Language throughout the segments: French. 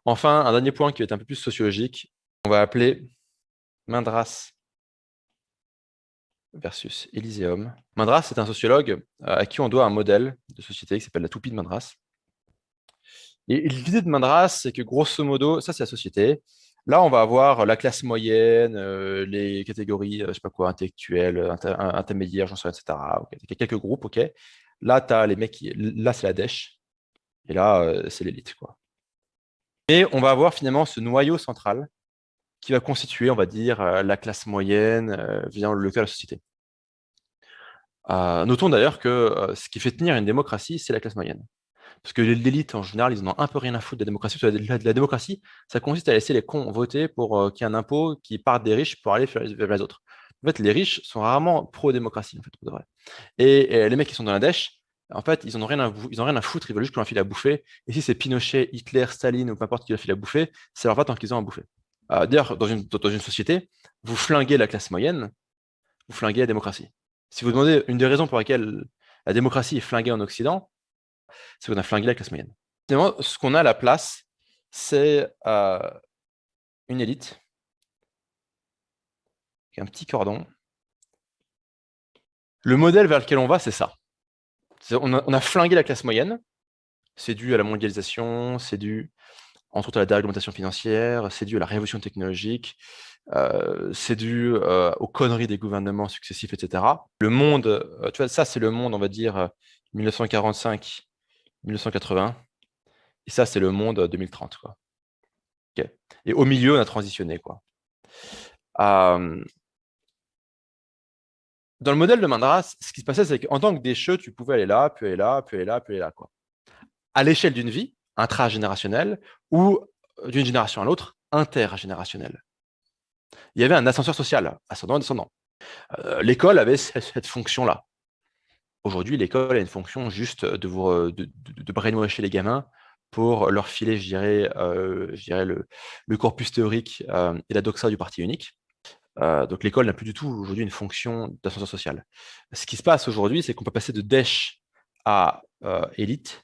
Enfin, un dernier point qui va être un peu plus sociologique, on va appeler Mindras versus Elyséum. Mindras, c'est un sociologue à qui on doit un modèle de société qui s'appelle la toupie de Mindras. Et l'idée de Mindras, c'est que grosso modo, ça c'est la société. Là, on va avoir la classe moyenne, les catégories, je sais pas quoi, intellectuelles, intermédiaires, j'en sais rien, etc. Ok. Il y a quelques groupes, ok. Là, tu as les mecs là, c'est la dèche. Et là, c'est l'élite, quoi. Et on va avoir finalement ce noyau central qui va constituer, on va dire, la classe moyenne, via le cas de la société. Notons d'ailleurs que ce qui fait tenir une démocratie, c'est la classe moyenne. Parce que l'élite, en général, ils en ont un peu rien à foutre de la démocratie. Parce que la démocratie, ça consiste à laisser les cons voter pour qu'il y ait un impôt qui parte des riches pour aller vers les autres. En fait, les riches sont rarement pro-démocratie, en fait, pour de vrai. Et les mecs qui sont dans la dèche, en fait, ils ont rien à foutre, ils veulent juste qu'on leur file à bouffer. Et si c'est Pinochet, Hitler, Staline ou peu importe qui leur file à bouffer, ça leur va tant qu'ils ont à bouffer. D'ailleurs, dans une société, vous flinguez la classe moyenne, vous flinguez la démocratie. Si vous demandez une des raisons pour lesquelles la démocratie est flinguée en Occident, c'est qu'on a flingué la classe moyenne. Finalement, ce qu'on a à la place, c'est une élite, un petit cordon. Le modèle vers lequel on va, c'est ça. On a flingué la classe moyenne. C'est dû à la mondialisation, c'est dû entre autres à la déréglementation financière, c'est dû à la révolution technologique, c'est dû aux conneries des gouvernements successifs, etc. Le monde, tu vois, ça c'est le monde, on va dire, 1945-1980, et ça c'est le monde 2030, quoi. Ok. Et au milieu, on a transitionné, quoi. Euh, Dans le modèle de Mandras, ce qui se passait, c'est qu'en tant que décheux, tu pouvais aller là, puis aller là, puis aller là, puis aller là, quoi. À l'échelle d'une vie, intragénérationnelle, ou d'une génération à l'autre, intergénérationnelle. Il y avait un ascenseur social, ascendant et descendant. L'école avait cette fonction-là. Aujourd'hui, l'école a une fonction juste de brainwasher les gamins pour leur filer, je dirais le corpus théorique et la doxa du parti unique. Donc l'école n'a plus du tout aujourd'hui une fonction d'ascenseur social. Ce qui se passe aujourd'hui, c'est qu'on peut passer de dèche à élite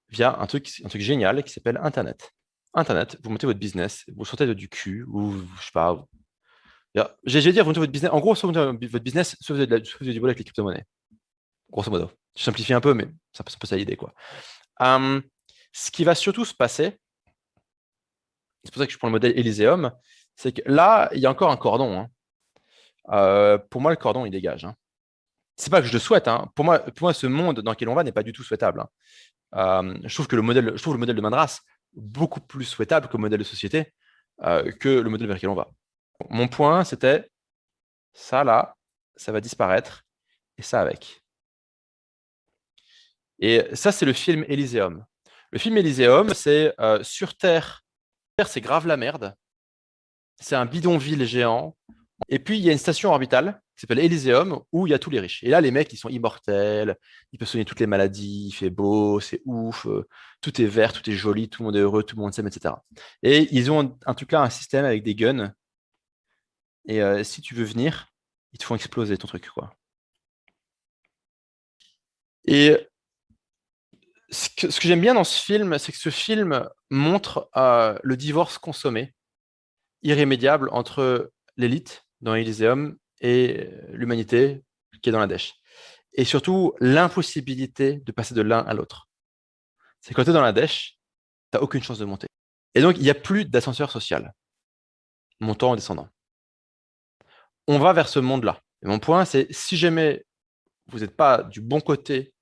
via un truc génial qui s'appelle Internet. Internet, vous montez votre business, vous sortez du cul, ou je sais pas. J'ai dire, vous montez votre business. En gros, soit vous montez votre business, soit vous avez, soit vous avez du bol avec les crypto-monnaies. Grosso modo. Je simplifie un peu, mais ça peut ça l'idée, quoi. Euh, Ce qui va surtout se passer, c'est pour ça que je prends le modèle Elyséum, c'est que là, il y a encore un cordon, hein. Pour moi, le cordon, il dégage, hein. C'est pas que je le souhaite, hein. Pour moi, ce monde dans lequel on va n'est pas du tout souhaitable, hein. Je trouve le modèle de Madras beaucoup plus souhaitable que le modèle de société que le modèle vers lequel on va. Mon point, c'était ça là, ça va disparaître, et ça avec. Et ça, c'est le film Elyséum. Le film Elyséum, c'est sur Terre. Terre, c'est grave la merde. C'est un bidonville géant. Et puis, il y a une station orbitale qui s'appelle Elyséum où il y a tous les riches. Et là, les mecs, ils sont immortels, ils peuvent soigner toutes les maladies, il fait beau, c'est ouf, tout est vert, tout est joli, tout le monde est heureux, tout le monde s'aime, etc. Et ils ont un truc là, un système avec des guns. Et si tu veux venir, ils te font exploser ton truc, quoi. Et ce que j'aime bien dans ce film, c'est que ce film montre le divorce consommé, irrémédiable entre l'élite dans Elysium et l'humanité qui est dans la dèche. Et surtout, l'impossibilité de passer de l'un à l'autre. C'est quand tu es dans la dèche, tu n'as aucune chance de monter. Et donc, il n'y a plus d'ascenseur social, montant et descendant. On va vers ce monde-là. Et mon point, c'est si jamais vous n'êtes pas du bon côté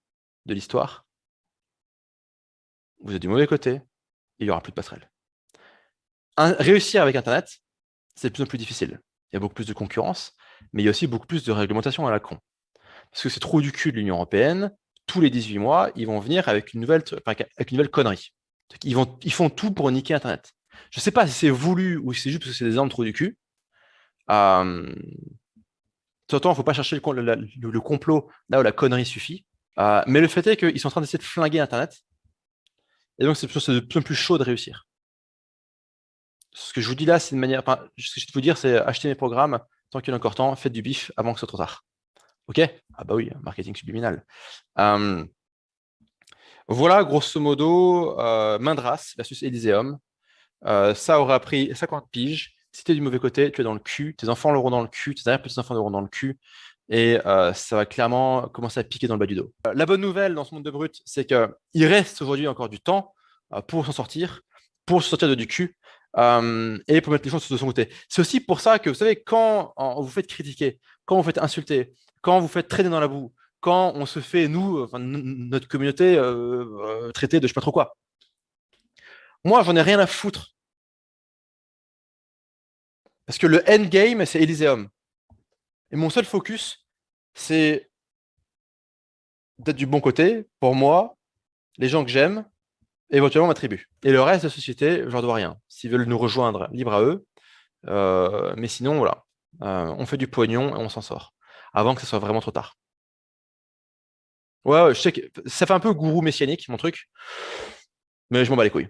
de l'histoire, vous êtes du mauvais côté, il n'y aura plus de passerelle. Réussir avec Internet, c'est de plus en plus difficile. Il y a beaucoup plus de concurrence, mais il y a aussi beaucoup plus de réglementation à la con. Parce que c'est trop du cul de l'Union européenne. Tous les 18 mois, ils vont venir avec avec une nouvelle connerie. Ils font tout pour niquer Internet. Je ne sais pas si c'est voulu ou si c'est juste parce que c'est des armes trop du cul. Euh, Surtout, il ne faut pas chercher le complot là où la connerie suffit. Mais le fait est qu'ils sont en train d'essayer de flinguer Internet. Et donc, c'est de plus en plus chaud de réussir. Ce que je vous dis là, c'est une manière. Enfin, ce que je vais vous dire, c'est acheter mes programmes tant qu'il y a encore temps, faites du bif avant que ce soit trop tard. Ok? Ah bah oui, marketing subliminal. Euh, voilà, grosso modo, Mindras versus Elyséum. Ça aura pris 50 piges. Si tu es du mauvais côté, tu es dans le cul, tes enfants l'auront dans le cul, tes arrière-petits-enfants l'auront dans le cul, et ça va clairement commencer à piquer dans le bas du dos. La bonne nouvelle dans ce monde de brut, c'est qu'il reste aujourd'hui encore du temps pour s'en sortir, pour se sortir du cul, et pour mettre les choses de son côté. C'est aussi pour ça que, vous savez, quand vous faites critiquer, quand vous faites insulter, quand vous faites traîner dans la boue, quand on se fait, nous, enfin, notre communauté, traiter de je sais pas trop quoi. Moi, j'en ai rien à foutre. Parce que le endgame, c'est Elysium. Et mon seul focus, c'est d'être du bon côté pour moi, les gens que j'aime, et éventuellement ma tribu. Et le reste de la société, je leur dois rien. S'ils veulent nous rejoindre, libre à eux. Mais sinon, voilà. On fait du pognon et on s'en sort. Avant que ce soit vraiment trop tard. Ouais, ouais, je sais que ça fait un peu gourou messianique, mon truc. Mais je m'en bats les couilles.